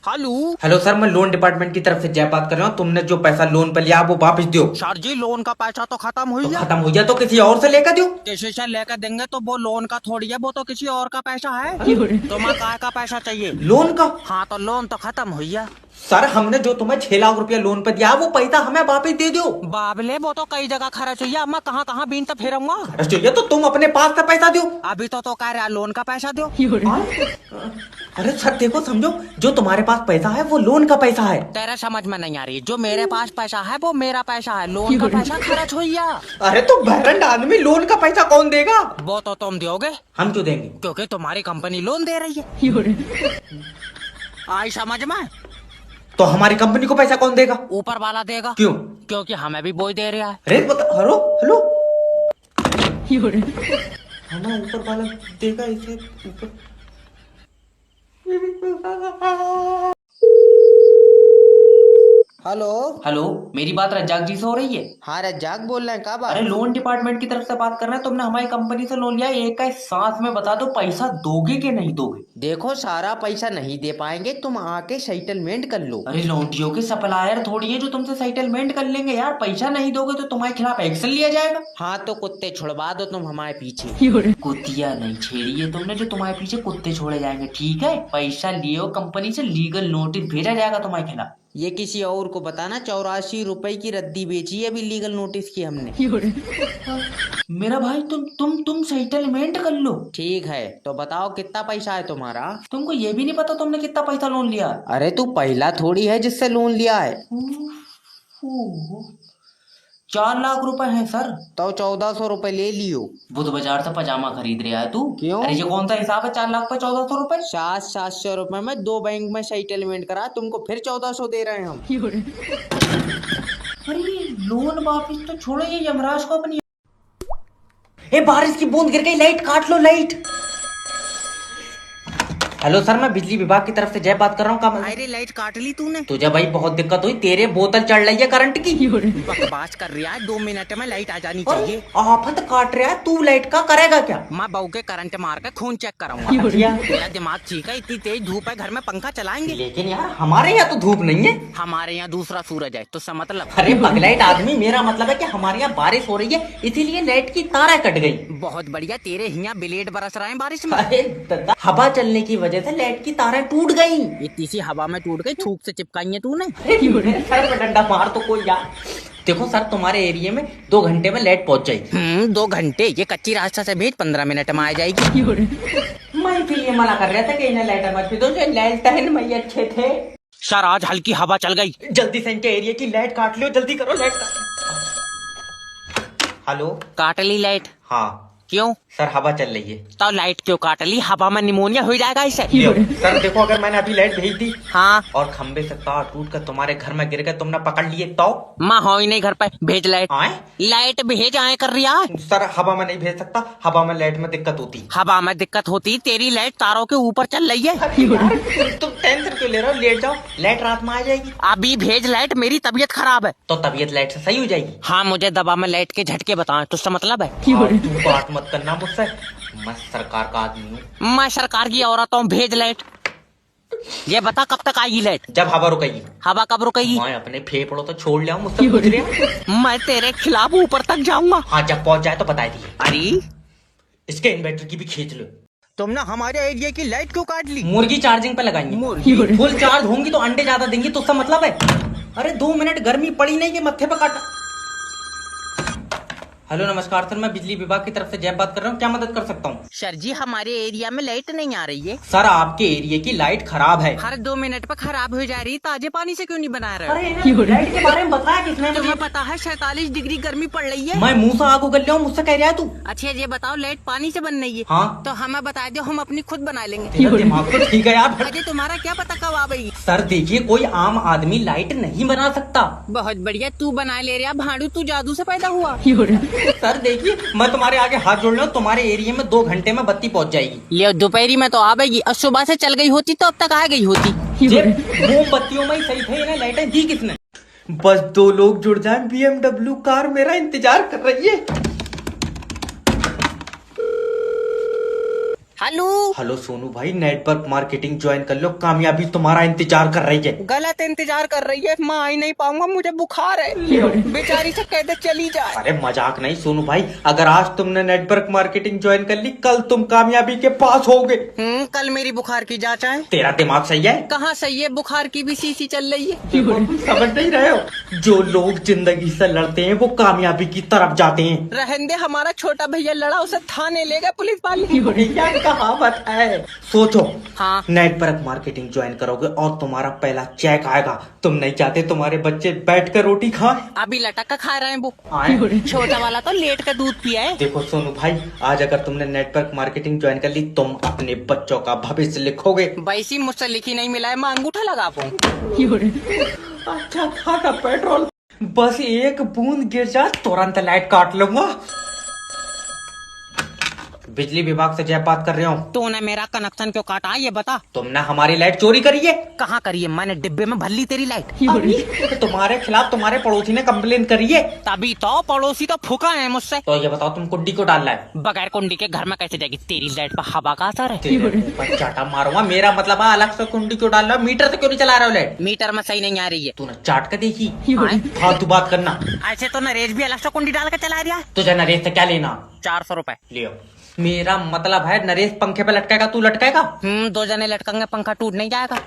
Hello. Hello sir, मैं loan department की तरफ से जय बात कर रहा हूँ। तुमने जो पैसा लोन पे लिया वो वापस दो। सर जी लोन का पैसा तो खत्म हुई तो है। खत्म हो गया तो किसी और से लेकर दो। किसी से लेकर देंगे तो वो लोन का थोड़ी है, वो तो किसी और का पैसा है। तुम्हें काय का पैसा चाहिए? लोन का? हाँ तो लोन तो खत्म हुई है। सर, हमने जो तुम्हें 6 लाख रुपया लोन पे दिया वो पैसा हमें वापस दे दो। बाबले वो तो कई जगह खर्च हुई है, मैं कहाँ कहाँ बीन तो फिरूंगा। खर्च चाहिए तो तुम अपने पास से पैसा दो। अभी तो कह रहा लोन का पैसा दो। अरे सर देखो, समझो, जो तुम्हारे पास पैसा है वो लोन का पैसा है। तेरा समझ में नहीं आ रही, जो मेरे पास पैसा है वो मेरा पैसा है, लोन का पैसा खर्च हुई है। अरे तो बहरन आदमी, लोन का पैसा कौन देगा? वो तो तुम दोगे। हम क्यों देंगे? क्योंकि तुम्हारी कंपनी लोन दे रही है। आई समझ में? तो हमारी कंपनी को पैसा कौन देगा? ऊपर वाला देगा। क्यों? क्योंकि हमें भी बोझ दे रहा है। अरे बता, हेलो हेलो, हमारा ऊपर वाला देगा इसे ऊपर। हेलो। हेलो, मेरी बात रज्जाक जी से हो रही है? हाँ रज्जाक बोल रहे हैं, क्या बात? अरे लोन डिपार्टमेंट की तरफ से बात कर रहे हैं। तुमने हमारी कंपनी से लोन लिया, एक का सांस में बता दो, पैसा दोगे कि नहीं दोगे? देखो सारा पैसा नहीं दे पाएंगे, तुम आके सेटलमेंट कर लो। अरे लोटियों के सप्लायर थोड़ी है जो तुमसे सेटलमेंट कर लेंगे यार। पैसा नहीं दोगे तो तुम्हारे खिलाफ एक्शन लिया जाएगा। हाँ तो कुत्ते छुड़वा दो तुम हमारे पीछे। कुतिया नहीं छेड़ी है तुमने जो तुम्हारे पीछे कुत्ते छोड़े जाएंगे, ठीक है? पैसा लियो कंपनी से, लीगल नोटिस भेजा जाएगा तुम्हारे खिलाफ। ये किसी और को बताना, 84 रुपए की रद्दी बेची है अभी लीगल नोटिस की हमने। मेरा भाई, तुम सेटलमेंट कर लो। ठीक है तो बताओ कितना पैसा है तुम्हारा? तुमको ये भी नहीं पता तुमने कितना पैसा लोन लिया? अरे तू पहला थोड़ी है जिससे लोन लिया है। 4 लाख रुपए हैं सर। तो 1400 रुपए ले लियो। बुध बाजार से पजामा खरीद रहा है तू? क्यों? अरे ये कौन सा हिसाब है, 4 लाख पे 1400 रुपए? 700 रुपए में 2 बैंक में सेटलमेंट करा, तुमको फिर 1400 दे रहे हैं हम। अरे ये लोन वापिस तो छोड़ो, ये यमराज को अपनी। ए, बारिश की बूंद गिर गई, लाइट काट लो, लाइट। हेलो सर, मैं बिजली विभाग की तरफ से जय बात कर रहा हूँ। अरे लाइट काट ली तूने? तुझे भाई बहुत दिक्कत हुई, तेरे बोतल चढ़ रही है करंट की। बकवास कर रहा है, 2 मिनट में लाइट आ जानी चाहिए। आफत काट रहा है तू, लाइट का करेगा क्या? मैं बहू के करंट मार के खून चेक कराऊंगा। मेरा दिमाग ठीक है, इतनी तेज धूप है, घर में पंखा चलाएंगे? लेकिन यार हमारे यहाँ तो धूप नहीं है। हमारे यहाँ दूसरा सूरज है, तो सा मतलब। अरे पगलाइट आदमी, मेरा मतलब है कि हमारे यहाँ बारिश हो रही है, इसीलिए लाइट की तारें कट गई। बहुत बढ़िया, तेरे यहाँ ब्लेड बरस रहे हैं बारिश में। अरे दादा, हवा चलने की वजह से लाइट की तारें टूट गई। इतनी सी हवा में टूट गई, थूक से चिपकाई है तूने? मेरे सर पे डंडा मार तो कोई यार। देखो सर, तुम्हारे एरिया में 2 घंटे में लाइट पहुंच जाएगी। 2 घंटे? ये कच्ची रास्ता से भेज, 15 मिनट में आ जाएगी। मैं इसीलिए मना कर रहा था कि इन्हें लाइट मत दो, जो लालटेन में अच्छे थे। सर आज हल्की हवा चल गई। जल्दी से इनके एरिया की लाइट काट लो, जल्दी करो, लाइट काट। हेलो। काट ली लाइट? हाँ। क्यों? सर हवा चल रही है। तो लाइट क्यों काट ली? हवा में निमोनिया हो जाएगा इससे। सर देखो, अगर मैंने अभी लाइट भेज दी, हाँ, और खंबे से तार टूट कर तुम्हारे घर में गिर गए, तुमने पकड़ लिए तो? माँ हो ही नहीं घर पे, भेज लाइट। आए? लाइट भेज, आए कर रही है। सर हवा में नहीं भेज सकता, हवा में लाइट में दिक्कत होती। हवा में दिक्कत होती? तेरी लाइट तारों के ऊपर चल रही है। तुम टेंशन क्यों ले रहे हो? लेट जाओ, लाइट रात में आ जाएगी। अभी भेज लाइट, मेरी तबीयत खराब है। तो तबीयत लाइट से सही हो जाएगी। हाँ मुझे दवा में लाइट के झटके बताएं, तो उसका मतलब है। तू बात मत करना मुझसे, मैं सरकार का आदमी हूँ। मैं सरकार की औरत हूँ, भेज लाइट। ये बता कब तक आएगी लाइट? जब हवा रुकेगी। हवा कब रुकेगी? मैं अपने फेफड़ों तो छोड़ लिया हूँ, मुझसे पूछ रहे। मैं तेरे खिलाफ ऊपर तक जाऊंगा। हाँ, जब पहुंच जाए तो बता दिए। अरे इसके इन्वर्टर की भी खींच लो। तुमने हमारे एरिया की लाइट क्यों काट ली? मुर्गी चार्जिंग पे लगाएंगे। मुर्गी? फुल चार्ज होंगी तो अंडे ज्यादा देंगी, तो उसका मतलब है। अरे 2 मिनट गर्मी पड़ी नहीं कि मत्थे पे काटा। हेलो नमस्कार सर, मैं बिजली विभाग की तरफ से जय बात कर रहा हूँ, क्या मदद कर सकता हूँ? सर जी हमारे एरिया में लाइट नहीं आ रही है। सर आपके एरिया की लाइट खराब है। हर 2 मिनट पे खराब हो जा रही, ताजे पानी से क्यों नहीं बना रहे? अरे लाइट के बारे में बताया किसने मुझे? तुम्हें पता है 47 डिग्री गर्मी पड़ रही है। मैं मुंह से आग उगल रहा हूँ, मुझसे कह रहा है तू? अच्छा ये बताओ, लाइट पानी से बन रही है? हाँ। तो हमें बता दो, हम अपनी खुद बना लेंगे। तेरा दिमाग तो ठीक है यार। अरे तुम्हारा क्या पता कब आ गई? सर देखिए, कोई आम आदमी लाइट नहीं बना सकता। बहुत बढ़िया, तू बना ले रहा भाड़ू, तू जादू से पैदा हुआ। सर देखिए, मैं तुम्हारे आगे हाथ जोड़ रहा हूँ, तुम्हारे एरिया में 2 घंटे में बत्ती पहुंच जाएगी। ले दोपहरी में तो आ गई, और सुबह से चल गई होती तो अब तक आ गई होती। मोमबत्तियों में ही सही थे, इन्हें लाइटें दी किसने? बस 2 लोग जुड़ जाएं, BMW कार मेरा इंतजार कर रही है। हेलो। हेलो सोनू भाई, नेटवर्क मार्केटिंग ज्वाइन कर लो, कामयाबी तुम्हारा इंतजार कर रही है। गलत इंतजार कर रही है, मैं आ ही नहीं पाऊंगा, मुझे बुखार है। बेचारी से कह दे चली जाए। अरे मजाक नहीं सोनू भाई, अगर आज तुमने नेटवर्क मार्केटिंग ज्वाइन कर ली, कल तुम कामयाबी के पास होगे। कल मेरी बुखार की जांच है। तेरा दिमाग सही है? कहाँ सही है, बुखार की भी शीशी चल रही है। समझ नहीं रहे हो? जो लोग जिंदगी से लड़ते हैं वो कामयाबी की तरफ जाते हैं। रहने दे, हमारा छोटा भैया लड़ा, उसे थाने ले गए पुलिस वाले। क्या कहावत है। सोचो, हाँ। नेटवर्क मार्केटिंग ज्वाइन करोगे और तुम्हारा पहला चेक आएगा। तुम नहीं चाहते तुम्हारे बच्चे बैठ कर रोटी खाएं? अभी लटक कर खा रहे हैं वो। आए। छोटा वाला तो लेट कर दूध पिया है। देखो सोनू भाई, आज अगर तुमने नेटवर्क मार्केटिंग ज्वाइन कर ली, तुम अपने बच्चों का भविष्य लिखोगे। वैसी मुझसे लिखी नहीं मिला है, मैं अंगूठा लगा पाऊँ। अच्छा खासा पेट्रोल, बस एक बूंद गिर जा तुरंत लाइट काट लूंगा। बिजली विभाग से जय बात कर रहा हूँ। तूने मेरा कनेक्शन क्यों काटा, ये बता। तुमने हमारी लाइट चोरी करी है। कहाँ करी है? मैंने डिब्बे में भर ली तेरी लाइट। तो तुम्हारे खिलाफ तुम्हारे पड़ोसी ने कंप्लेन करी है। तभी तो पड़ोसी तो फूका है मुझसे। तो ये बताओ, तुम कुंडी को डालना है? बगैर कुंडी के घर में कैसे जाएगी? तेरी लाइट पर हवा का असर है। तेरे मुंह पर चाटा मारूंगा। मेरा मतलब है, अलग से कुंडी क्यों डाल रहा हो? मीटर से क्यों नहीं चला रहे हो लाइट? मीटर में सही नहीं आ रही है। तूने चाट कर देखी? आए? फालतू बात करना। ऐसे तो नरेश भी अलग से कुंडी डाल के चला रहा है। तुझे नरेश से क्या लेना? 400 रुपए। लियो। मेरा मतलब है, नरेश पंखे पे लटकेगा, तू लटकेगा? 2 जने लटकेंगे, पंखा टूट नहीं जाएगा।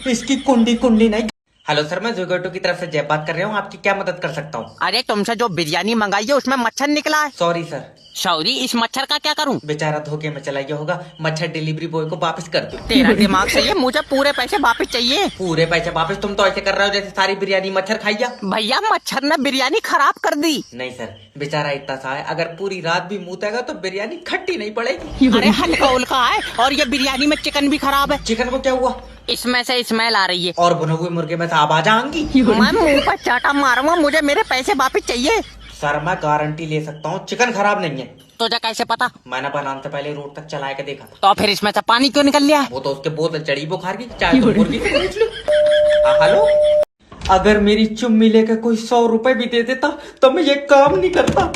इसकी कुंडी कुंडी नहीं। हेलो सर, मैं जोगेटो की तरफ से जय बात कर रहा हूँ, आपकी क्या मदद कर सकता हूँ? अरे तुमसे जो बिरयानी मंगाई है उसमें मच्छर निकला है। Sorry sir. सॉरी, इस मच्छर का क्या करूँ? बेचारा धोखे में चला गया होगा, मच्छर डिलीवरी बॉय को वापस कर दो। तेरा दिमाग सही है, मुझे पूरे पैसे वापस चाहिए। पूरे पैसे वापस? तुम तो ऐसे कर रहे हो जैसे सारी बिरयानी मच्छर खाइया। भैया मच्छर ने बिरयानी खराब कर दी। नहीं सर, बेचारा इतना सा है, अगर पूरी रात भी मुतेगा तो बिरयानी खट्टी नहीं पड़ेगी। अरे हल्का उल्का है, और ये बिरयानी में चिकन भी खराब है। चिकन को क्या हुआ? इसमें से स्मेल आ रही है। और भुने हुए मुर्गे में से आवाज आएंगी। मैं मुंह पर चाटा मारूंगा, मुझे मेरे पैसे वापस चाहिए। सर मैं गारंटी ले सकता हूँ, चिकन खराब नहीं है। तुझे कैसे पता? मैंने बनाने से पहले रोड तक चला के देखा था। तो फिर इसमें से पानी क्यों निकल लिया? वो तो उसके बोतल चढ़ी बुखार की, चाहे तो मुर्गी से पूछ लो। हेलो, अगर मेरी चुम्मी लेकर कोई 100 रुपए भी दे देता तो मैं ये काम नहीं करता।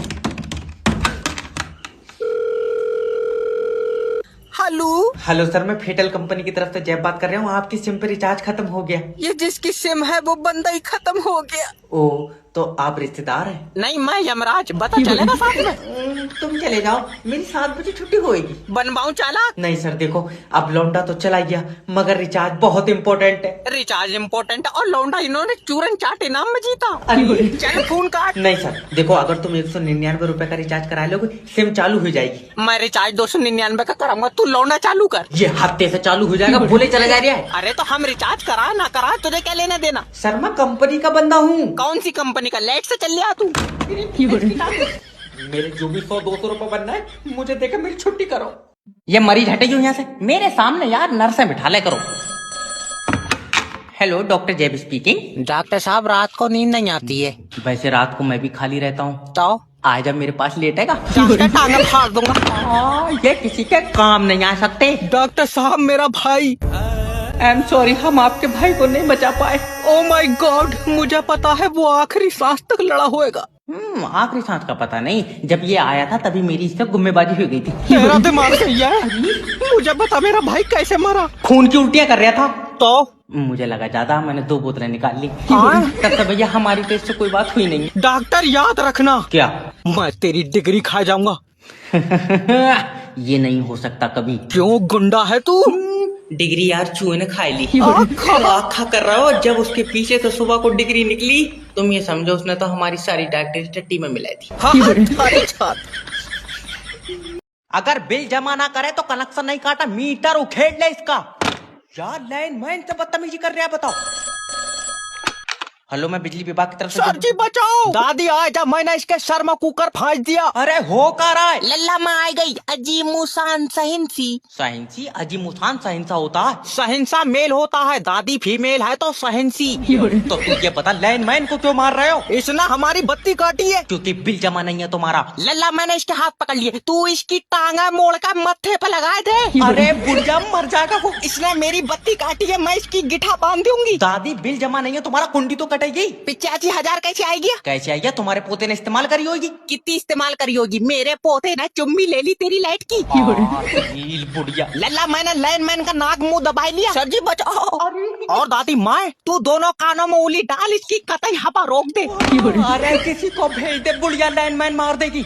हेलो। हेलो सर, मैं फेटल कंपनी की तरफ से जय बात कर रहा हूँ, आपकी सिम पे रिचार्ज खत्म हो गया। ये जिसकी सिम है वो बंदा ही खत्म हो गया। ओ, तो आप रिश्तेदार हैं? नहीं, मैं यमराज, पता चलेगा साथ में। तुम चले जाओ, मेरी 7 बजे छुट्टी होएगी। बनवाऊं चालाक? नहीं सर, देखो अब लौंडा तो चला गया, मगर रिचार्ज बहुत इम्पोर्टेंट है। रिचार्ज इम्पोर्टेंट और लौंडा इन्होंने चूरन चाट इनाम में जीता। अरे चल फोन काट। नहीं सर, देखो अगर तुम 199 रुपए का रिचार्ज करा लोगे, सिम चालू हो जाएगी। मैं रिचार्ज 299 का कराऊंगा, तू लौंडा चालू कर। ये हफ्ते से चालू हो जाएगा, बोले चला जा रहा है। अरे तो हम रिचार्ज करा ना करा तुझे क्या लेना देना? सर मैं कंपनी का बंदा हूँ। कौन सी कंपनी का? लेट से चल लिया तू। मेरे जो भी 100-200 रुपए बनना है, मुझे देकर मेरी छुट्टी करो। ये मरीज हटेगी यहाँ से मेरे सामने यार, नर्सें बिठा ले करो। हेलो, डॉक्टर जैब स्पीकिंग। डॉक्टर साहब, रात को नींद नहीं आती है। वैसे रात को मैं भी खाली रहता हूँ, तो आज जब मेरे पास लेटेगा डॉक्टर टांगे फाड़ दूंगा। ये किसी के काम नहीं आ सकते। डॉक्टर साहब, मेरा भाई। आई एम सॉरी, हम आपके भाई को नहीं बचा पाए। ओ माय गॉड, मुझे पता है वो आखिरी सांस तक लड़ा होएगा। आखिरी सांस का पता नहीं, जब ये आया था तभी मेरी इससे गुम्मेबाजी हो गई थी। तेरा दिमाग सही है? मुझे बता मेरा भाई कैसे मरा? खून की उल्टियाँ कर रहा था। तो मुझे लगा ज्यादा, मैंने 2 बोतलें निकाल ली। हाँ? तब से भैया हमारी टेस्ट से कोई बात हुई नहीं। डॉक्टर याद रखना, क्या? मैं तेरी डिग्री खा जाऊंगा। ये नहीं हो सकता कभी। क्यों, गुंडा है तू? डिग्री यार चूहे ने खा ली। आखा कर रहा हो, जब उसके पीछे से सुबह को डिग्री निकली, तुम ये समझो उसने तो हमारी सारी डॉक्टरी टट्टी में मिलाई थी। हाँ, अगर बिल जमा ना करे तो कनेक्शन नहीं काटा, मीटर उखेड़ ले इसका। यार लाइन मैन से बदतमीजी कर रहा है, बताओ। हेलो, मैं बिजली विभाग की तरफ से। सर जी बचाओ, दादी आए जब मैंने इसके सर में कुकर फाँस दिया। अरे हो का रहा है? लल्ला में आ गई अजी मुसान सहिंसी। सहिंसी? अजी मुसान सहिंसा होता है? सहिंसा मेल होता है, दादी फीमेल है तो सहिंसी। तो तू ये बता, लाइन मैन को क्यों मार रहे हो? इसने हमारी बत्ती काटी है। क्योंकि बिल जमा नहीं है तुम्हारा। लल्ला, मैंने इसके हाथ पकड़ लिए, तू इसकी टांगा मोड़ कर मत्थे पे लगाए थे। अरे बुढ़िया मर जाएगा वो। इसने मेरी बत्ती काटी है, मैं इसकी गिठा बांध दूंगी। दादी बिल जमा नहीं है तुम्हारा, कुंडी तो कट आएगी? 85,000 कैसे आएगी? कैसे आएगी? तुम्हारे पोते ने इस्तेमाल करी होगी। कितनी इस्तेमाल करी होगी? मेरे पोते ने चुम्मी ले ली तेरी लाइट की। बुढ़िया। लल्ला मैंने लाइनमैन का नाक मुंह दबा लिया। सर जी बचाओ। और दादी माँ तू दोनों कानों में उंगली डाल, इसकी कतई हवा रोक दे। अरे किसी को भेज दे, बुढ़िया लाइनमैन मार देगी।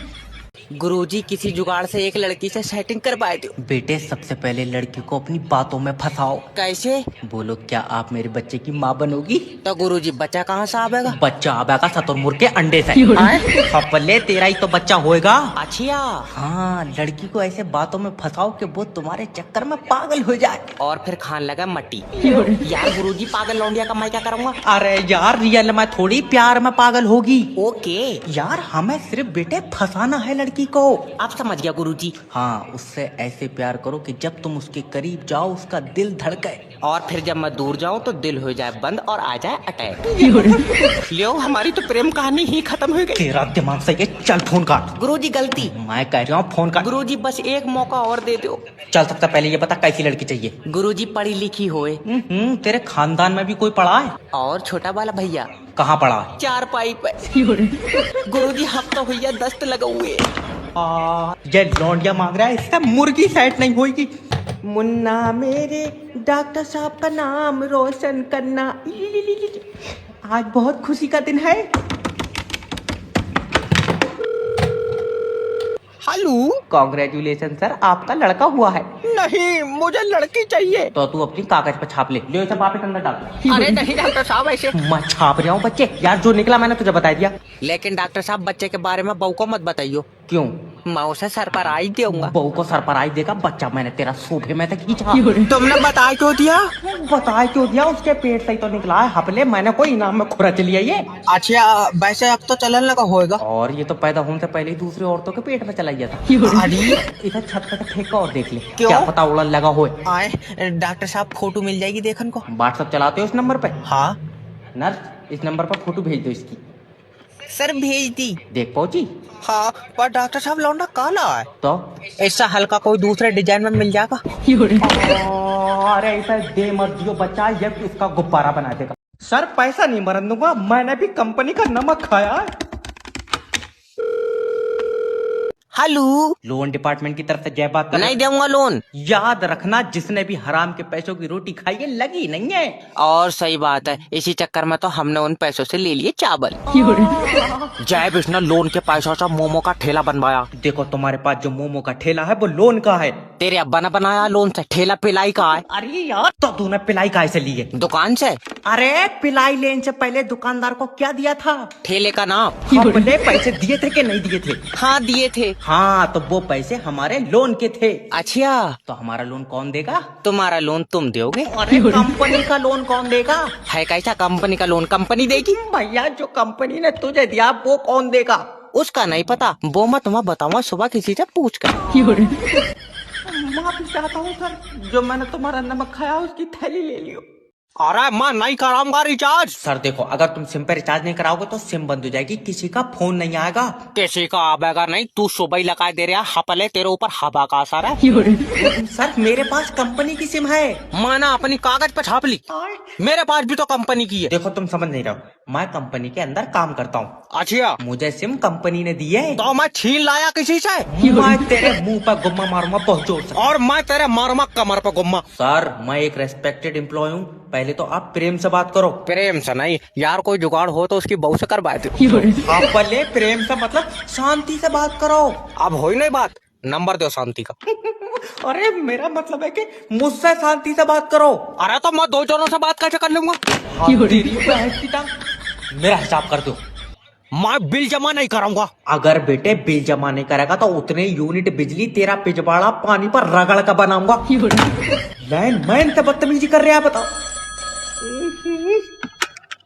गुरुजी किसी जुगाड़ से एक लड़की से सेटिंग करवाए दो। बेटे सबसे पहले लड़की को अपनी बातों में फंसाओ। कैसे? बोलो क्या आप मेरे बच्चे की माँ बनोगी? तो गुरुजी बच्चा कहाँ से आवेगा? बच्चा आवेगा शतुरमुर्ग के अंडे से। पल्ले तेरा ही तो बच्चा होएगा। अच्छा। हाँ, लड़की को ऐसे बातों में फंसाओ कि वो तुम्हारे चक्कर में पागल हो जाए और फिर खान लगा मट्टी। यार गुरुजी पागल लौंडिया का मैं क्या करूँगा? अरे यार रियल में थोड़ी प्यार में पागल होगी। ओके यार हमें सिर्फ बेटे फंसाना है लड़की को। आप समझ गया गुरुजी। हाँ, उससे ऐसे प्यार करो कि जब तुम उसके करीब जाओ उसका दिल धड़के, और फिर जब मैं दूर जाऊं तो दिल हो जाए बंद और आ जाए अटैक। लियो हमारी तो प्रेम कहानी ही खत्म हो गई। तेरा दिमाग सही है, चल फोन काट। गुरुजी गलती। मैं कह रहा हूँ फोन काट। गुरुजी बस एक मौका और दे दो। चल सकता, पहले ये बता कैसी लड़की चाहिए? गुरुजी पढ़ी लिखी होए। तेरे खानदान में भी कोई पढ़ा है? और छोटा वाला भैया कहाँ पढ़ा है? 4 पाइप। गुरुजी हफ्ता भैया दस्त लगा हुए। ये लौंडिया मांग रहा है, इसका मुर्गी सेट नहीं होगी। मुन्ना मेरे डॉक्टर साहब का नाम रोशन करना। आज बहुत खुशी का दिन है। हेलो। कॉन्ग्रेचुलेशन सर, आपका लड़का हुआ है। नहीं मुझे लड़की चाहिए। तो तू अपनी कागज पे छाप ले, ले इसे वापस अंदर डाल। अरे नहीं डॉक्टर साहब ऐसे। मैं छाप रहा हूँ बच्चे। यार जो निकला मैंने तुझे बता दिया। लेकिन डॉक्टर साहब बच्चे के बारे में बहू को मत बताइयो। क्यों? मैं उसे सर पर आई दूंगा। बहू को सर पर आई देगा, बच्चा मैंने तेरा सोफे में तक खींचा। तुमने बताया क्यों दिया? बता क्यों दिया? उसके पेट से ही तो निकला है हपले, मैंने कोई इनाम में खुरा चलिए ये। अच्छा वैसे अब तो चलन लगा होएगा। और ये तो पैदा होने से पहले ही दूसरी औरतों के पेट में चला गया था। अरे इधर छत पे फेंका और देख ले, क्यों? क्या पता उड़न लगा होए। आए डॉक्टर साहब फोटो मिल जाएगी देखन को। व्हाट्सएप चलाते हो इस नंबर पे? हाँ नर्स इस नंबर पर फोटो भेज दो इसकी। सर भेज दी। देख पहुंची? हाँ पर डॉक्टर साहब लौंडा काला है। तो ऐसा हल्का कोई दूसरे डिजाइन में मिल जाएगा। अरे ऐसा दे मत दियो बच्चा, ये इसका गुब्बारा बना देगा। सर पैसा नहीं मरन दूंगा, मैंने भी कंपनी का नमक खाया है। हेलो। लोन डिपार्टमेंट की तरफ से जय बात कर। नहीं दूंगा लोन। याद रखना जिसने भी हराम के पैसों की रोटी खाई है लगी नहीं है। और सही बात है, इसी चक्कर में तो हमने उन पैसों से ले लिए चावल। जय विष्णु लोन के पैसों से मोमो का ठेला बनवाया। देखो तुम्हारे पास जो मोमो का ठेला है वो लोन का है। तेरे अब्बा ने बनाया लोन से, ठेला पिलाई का है। अरे यार तो तूने पिलाई काहे से ली है? दुकान से। अरे पिलाई लेने से पहले दुकानदार को क्या दिया था? ठेले का नाम। अपने पैसे दिए थे कि नहीं दिए थे? हाँ दिए थे। हाँ तो वो पैसे हमारे लोन के थे। अच्छा तो हमारा लोन कौन देगा? तुम्हारा लोन तुम दोगे। अरे कंपनी का लोन कौन देगा? है कैसा कंपनी का लोन कंपनी देगी? भैया जो कंपनी ने तुझे दिया वो कौन देगा? उसका नहीं पता, वो मैं तुम्हें बताऊंगा सुबह किसी से पूछ कर। माफी चाहता हूँ सर, जो मैंने तुम्हारा नमक खाया उसकी थैली ले लियो। अरे मैं नहीं कराऊंगा रिचार्ज। सर देखो, अगर तुम सिम पे रिचार्ज नहीं कराओगे तो सिम बंद हो जाएगी, किसी का फोन नहीं आएगा। किसी का आवेगा नहीं, तू सुबह ही लगा दे रहा हपले, तेरे ऊपर हवा का असर है। सर मेरे पास कंपनी की सिम है, मैंने अपनी कागज पे छाप ली। मेरे पास भी तो कंपनी की है। देखो तुम समझ नहीं रहे हो, मैं कंपनी के अंदर काम करता हूँ। अच्छा मुझे सिम कंपनी ने दी है। तो मैं छीन लाया किसी से? मैं तेरे मुंह पर गुम्मा मारूंगा बहुत जोर से। और मैं तेरे मारूंगा कमर पर गुम्मा। सर मैं एक रेस्पेक्टेड एम्प्लॉय हूँ, पहले तो आप प्रेम से बात करो। प्रेम से नहीं यार, कोई जुगाड़ हो तो उसकी बहू से करवाए थे। आप पहले प्रेम से मतलब शांति से बात करो। अब हो ही नहीं बात, नंबर दो शांति का। अरे मेरा मतलब है कि मुझसे शांति से बात करो। अरे तो मैं 2 जनों से बात कैसे कर लूंगा? मेरा हिसाब कर दो। मैं बिल जमा नहीं कराऊंगा। अगर बेटे बिल जमा नहीं करेगा तो उतने यूनिट बिजली तेरा पिछवाड़ा पानी पर रगड़ का बनाऊंगा। लाइन मैन से बदतमीजी कर रहे हैं, बताओ।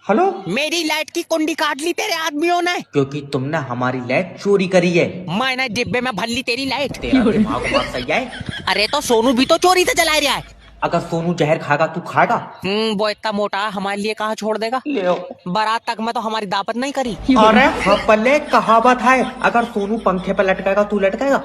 हेलो, मेरी लाइट की कुंडी काट ली तेरे आदमियों ने, क्योंकि तुमने हमारी लाइट चोरी करी है। मैंने डिब्बे में भर ली तेरी लाइट। तेरा दिमाग बात सही है। अरे तो सोनू भी तो चोरी से जला रहा है। अगर सोनू जहर खाएगा तू खाएगा? वो इतना मोटा है, हमारे लिए कहाँ छोड़ देगा? ले बारात तक में तो हमारी दावत नहीं करी। अरे पहले कहावत है, अगर सोनू पंखे पर लटकाएगा तू लटकाएगा?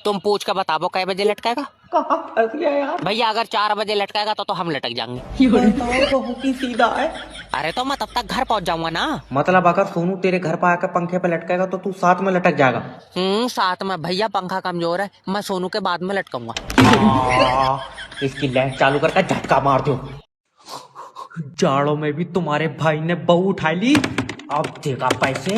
तुम पूछ कर बताओ कै बजे लटकाएगा? कहाँ फंस गया यार। भैया अगर 4 बजे लटकाएगा तो हम लटक जाएंगे। बताओ बहुत ही सीधा है। अरे तो मैं तब तक घर पहुंच जाऊंगा ना। मतलब अगर सोनू तेरे घर पर आकर पंखे पे लटकेगा तो तू साथ में लटक जाएगा। साथ में भैया पंखा कमजोर है, मैं सोनू के बाद में लटकाऊंगा। इसकी लाइट चालू करके झटका मार दो। जाड़ों में भी तुम्हारे भाई ने बहू उठा ली, अब देगा पैसे।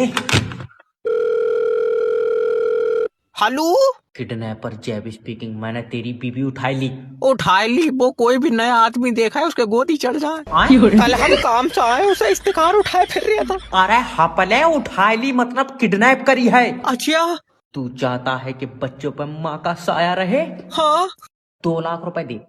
हेलो, किडनैपर जैब स्पीकिंग, मैंने तेरी बीबी उठा ली। उठाई ली? वो कोई भी नया आदमी देखा है उसके गोदी चढ़ जाए। कल हम काम से आए, उसे इस्तेकार उठाए फिर रहा था। अरे हपले उठा ली मतलब किडनैप करी है। अच्छा, तू चाहता है कि बच्चों पर माँ का साया रहे? हाँ। 2 लाख रुपए दे।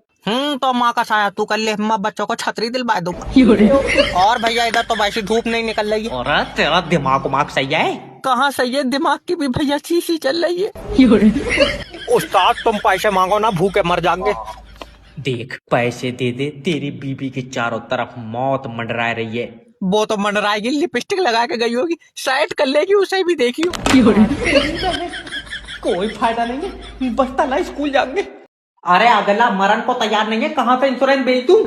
तो माँ का साया तू कर ले, मैं बच्चों को छतरी दिलवा दूंगा। और भैया इधर तो वैसी धूप नहीं निकल रही है। और तेरा दिमाग सही है? कहाँ सही है, दिमाग की भी भैया शीशी चल रही है। उस्ताद तुम पैसे मांगो ना, भूखे मर जाएंगे। देख पैसे दे दे, तेरी बीबी के चारों तरफ मौत मंडरा रही है। वो तो मंडराएगी, लिपस्टिक लगा के गई होगी, साइड कर लेगी, उसे भी देखियो। कोई फायदा नहीं है, बस तला स्कूल जाएंगे। अरे अगला मरण को तैयार नहीं है, कहाँ से इंश्योरेंस भेज दूं?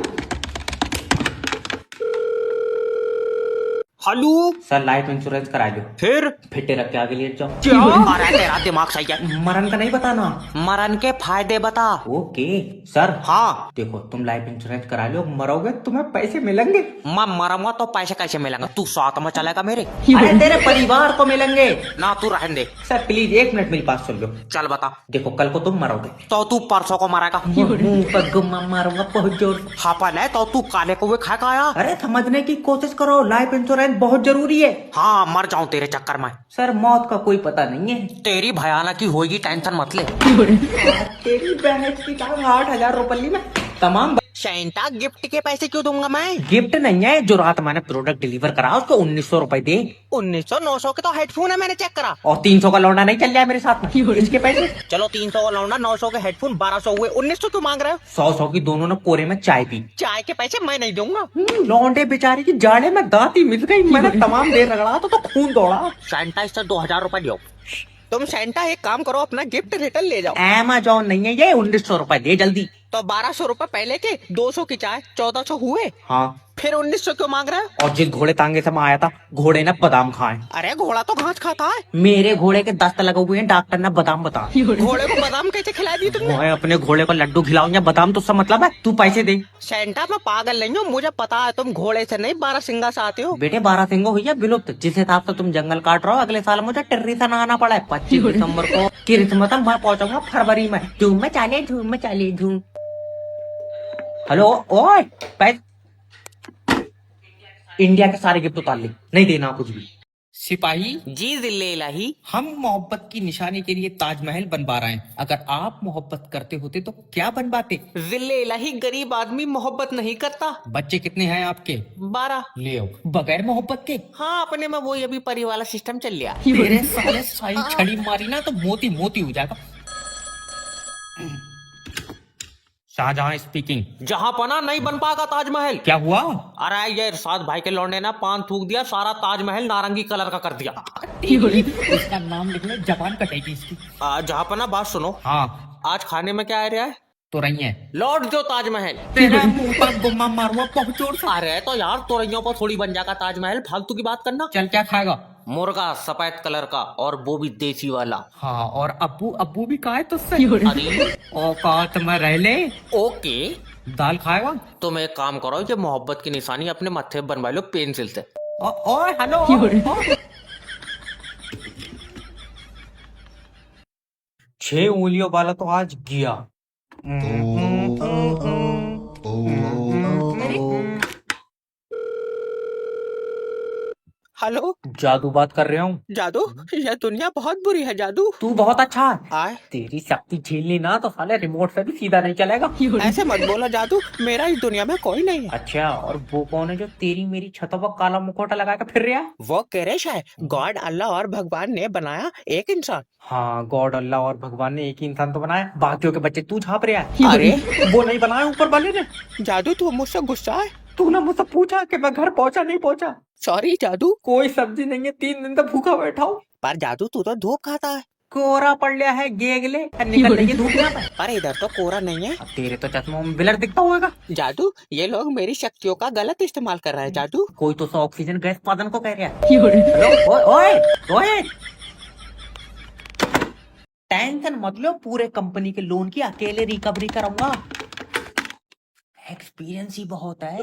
हेलो सर, लाइफ इंश्योरेंस करा दो। फिर फिटे रख के आगे ले जाओ। अरे तेरा दिमाग सही है। मरण का नहीं बताना, मरण के फायदे बता। Okay sir. हाँ देखो तुम लाइफ इंश्योरेंस करा लो, मरोगे तुम्हें पैसे मिलेंगे। मैं मरूंगा तो पैसे कैसे मिलेंगे? तू साथ में चलेगा मेरे? अरे तेरे परिवार को मिलेंगे ना, तू रहने दे। सर प्लीज 1 मिनट मेरी बात सुन लो। चल बता। देखो कल को तुम मरोगे तो तू परसों को मरेगा। मुंह पर गुम्मा मारूंगा बहुत जोर। हाँ पल है तो तू काले को खा के आया। अरे समझने की कोशिश करो, लाइफ इंश्योरेंस बहुत जरूरी है। हाँ मर जाऊं तेरे चक्कर में। सर मौत का कोई पता नहीं है। तेरी भयानक की होगी, टेंशन मत ले। तेरी बहन की 8,000 रुपये में तमाम। सेंटा गिफ्ट के पैसे क्यों दूंगा मैं? गिफ्ट नहीं है, जो रात मैंने प्रोडक्ट डिलीवर करा उसको 1900 रुपए दे। 1900 900 के तो हेडफोन है, मैंने चेक करा। और 300 का लौंडा नहीं चल जाए मेरे साथ में, इसके पैसे। चलो 300 का लौंडा, 900 के हेडफोन, 1200 हुए। 1900 क्यों मांग रहे हो? 100 की दोनों ने कोरे में चाय पी। चाय के पैसे मैं नहीं दूंगा। लौंडे बेचारे की जाड़े में दांती मिल गई, मैंने तमाम देर रगड़ा तो खून दौड़ा। सेंटा इससे 2000 रुपए दो। तुम सेंटा एक काम करो, अपना गिफ्ट रिटर्न ले जाओ। अमेज़न नहीं है ये, 1900 रुपए दे जल्दी। तो 1200 रुपए पहले के, 200 की चाय, 1400 हुए। हाँ फिर 1900 क्यों मांग रहे हो? और जिस घोड़े तांगे से मैं आया था, घोड़े ने बादाम खाए। अरे घोड़ा तो घास खाता है। मेरे घोड़े के दस्त लगे हुए हैं, डॉक्टर ने बादाम बता। घोड़े को बादाम कैसे खिला दी तुमने? मैं अपने घोड़े को लड्डू खिलाऊं या बादाम, तो सब मतलब है। तू पैसे दे। सेंटा मैं पागल नहीं हूँ, मुझे पता है तुम घोड़े से नहीं 12 सिंगा से आते हो। बेटे 12 सिंगो हुई है विलुप्त, जिस हिसाब से तुम जंगल काट रहे हो, अगले साल मुझे टिर्री से नहाना पड़ा है। 25 दिसंबर को क्रिसमस मैं पहुंचाऊंगा फरवरी में। धूम में चाले धूम। हेलो ओए, इंडिया के सारे गिफ्ट उतार ले, नहीं देना कुछ भी। सिपाही जी जिले इलाही, हम मोहब्बत की निशानी के लिए ताजमहल बनवा रहे हैं, अगर आप मोहब्बत करते होते तो क्या बनवाते? जिले इलाही गरीब आदमी मोहब्बत नहीं करता। बच्चे कितने हैं आपके? 12। ले आओ, बगैर मोहब्बत के। हाँ अपने में वही अभी परी वाला सिस्टम चल लिया। तेरे साले साई छड़ी मारी ना तो मोती मोती हो जाएगा। शाहजहां स्पीकिंग। जहाँ पना नहीं बन पाएगा ताजमहल। क्या हुआ? अरे ये इरशाद भाई के लौंडे ना पान थूक दिया, सारा ताजमहल नारंगी कलर का कर दिया। इसका नाम लिखने जबान कटेगी इसकी। जहाँ पना बात सुनो। हाँ आज खाने में क्या आ रहा है? तो रही है। लौट दो ताजमहल। तेरा मुंह पर गुम्मा मारूंगा बहुत जोर से। अरे तो यार तोरइयों पर थोड़ी बन जाएगा ताजमहल, फालतू की बात करना। चल क्या खाएगा? मुर्गा सफेद कलर का, और वो भी देसी वाला। हाँ और अब्बू भी कहा है तुझसे? अरे औकात में रह ले। ओके। दाल खाएगा? तुम एक काम करो, ये मोहब्बत की निशानी अपने मत्थे बनवा लो पेंसिल से। ओए हेलो। 6 उंगलियों वाला तो आज गया। हेलो, जादू बात कर रहा हूँ। जादू? यह दुनिया बहुत बुरी है जादू। तू बहुत अच्छा है। आए तेरी शक्ति झेलनी ना तो साले रिमोट से भी सीधा नहीं चलेगा। ऐसे मत बोला जादू, मेरा इस दुनिया में कोई नहीं है। अच्छा, और वो कौन है जो तेरी मेरी छतों पर काला मुखौटा लगा के फिर रहा है? वो करेश है। गॉड अल्लाह और भगवान ने बनाया एक इंसान। हाँ, गॉड अल्लाह और भगवान ने एक ही इंसान तो बनाया, बाकियों के बच्चे तू झाप रहा है। अरे वो नहीं बनाया ऊपर वाले ने। जादू तू मुझसे गुस्सा है? तूने मुझसे पूछा कि मैं घर पहुंचा नहीं पहुंचा? सॉरी जादू। कोई सब्जी नहीं है, 3 दिन तक भूखा बैठा हूँ। पर जादू तू तो धूप खाता है। कोरा पड़ लिया है गेगले निकल रही है धूप यहाँ पे। अरे इधर तो कोरा नहीं है। अब तेरे तो चश्मों में ब्लर दिखता होगा। जादू, ये लोग मेरी शक्तियों का गलत इस्तेमाल कर रहे हैं जादू। कोई तो ऑक्सीजन गैस उत्पादन को कह रहा है। हेलो, ओए ओए, टेंशन मत लो, पूरे कंपनी के लोन की अकेले रिकवरी कराऊंगा। एक्सपीरियंस ही बहुत है।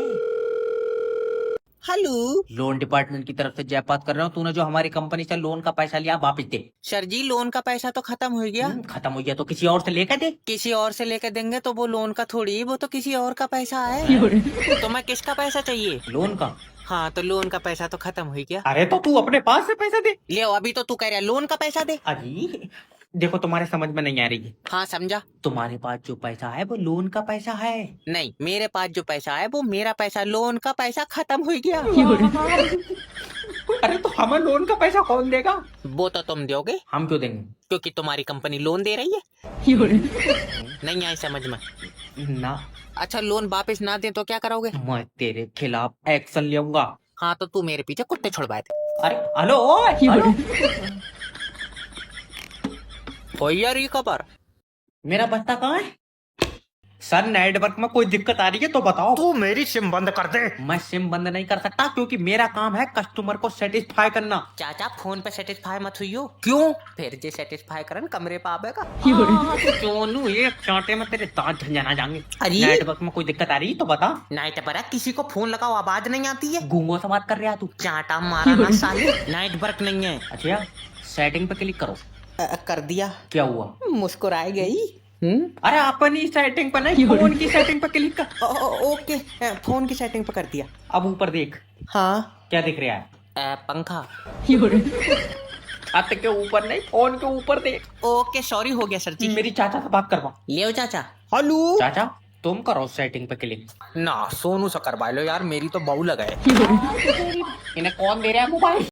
हेलो लोन डिपार्टमेंट की तरफ से जयपात कर रहा हूँ। तूने जो हमारी कंपनी से लोन का पैसा लिया वापस दे। सर जी, लोन का पैसा तो खत्म हो गया। खत्म हो गया तो किसी और से लेकर दे। किसी और से लेकर देंगे तो वो लोन का थोड़ी, वो तो किसी और का पैसा है। तो मैं किसका पैसा चाहिए? लोन का? हाँ, तो लोन का पैसा तो खत्म हो गया। अरे तो तू अपने पास से पैसा दे। ले अभी तो तू कह रहा है लोन का पैसा दे। अजी देखो, तुम्हारे समझ में नहीं आ रही है। हाँ समझा। तुम्हारे पास जो पैसा है वो लोन का पैसा है। नहीं, मेरे पास जो पैसा है वो मेरा पैसा, लोन का पैसा खत्म हो गया। अरे तो हमें लोन का पैसा कौन देगा? वो तो तुम दोगे, हम क्यों देंगे? क्योंकि तुम्हारी कंपनी लोन दे रही है। नहीं आई समझ में? ना। अच्छा, लोन वापस ना दे तो क्या करोगे? मैं तेरे खिलाफ एक्शन लूंगा। हाँ, तो तू मेरे पीछे कुत्ते छुड़वा दे। अरे हेलो, ओए, हेलो। कोई यार ये खबर। मेरा बस्ता कहाँ है? सर, नेटवर्क में कोई दिक्कत आ रही है तो बताओ। तू मेरी सिम बंद कर दे। मैं सिम बंद नहीं कर सकता क्योंकि मेरा काम है कस्टमर को सेटिस्फाई करना। चाचा, फोन पे सेटिस्फाई मत हुई हो। क्यों? फिर जे सेटिस्फाई करन कमरे पे आवेगा। चोनू, एक चांटे में तेरे दांत झंझना जाएंगे। अरे! नेटवर्क में कोई दिक्कत आ रही है तो बता। नाइट पर किसी को फोन लगाओ, आवाज नहीं आती है। गूंगों से बात कर रहा तू? चाटा मारा ना साले, नाइट नहीं है। अच्छा, सेटिंग पे क्लिक करो। कर दिया। क्या हुआ? मुस्कुराई गई। अरे अपनी सेटिंग पे नहीं, फोन की सेटिंग पे क्लिक कर। ओके, फोन की सेटिंग पे कर दिया। अब ऊपर देख। हाँ, क्या दिख रहा है? पंखा। छत के ऊपर नहीं, फोन के ऊपर देख। ओके, सॉरी हो गया सर जी। मेरी चाचा से बात करवा। ले चाचा। हेलो चाचा, तुम करो सेटिंग पे क्लिक। ना, सोनू से करवा लो यार, मेरी तो बहू लगाए। इन्हें कौन दे रहा है मोबाइल?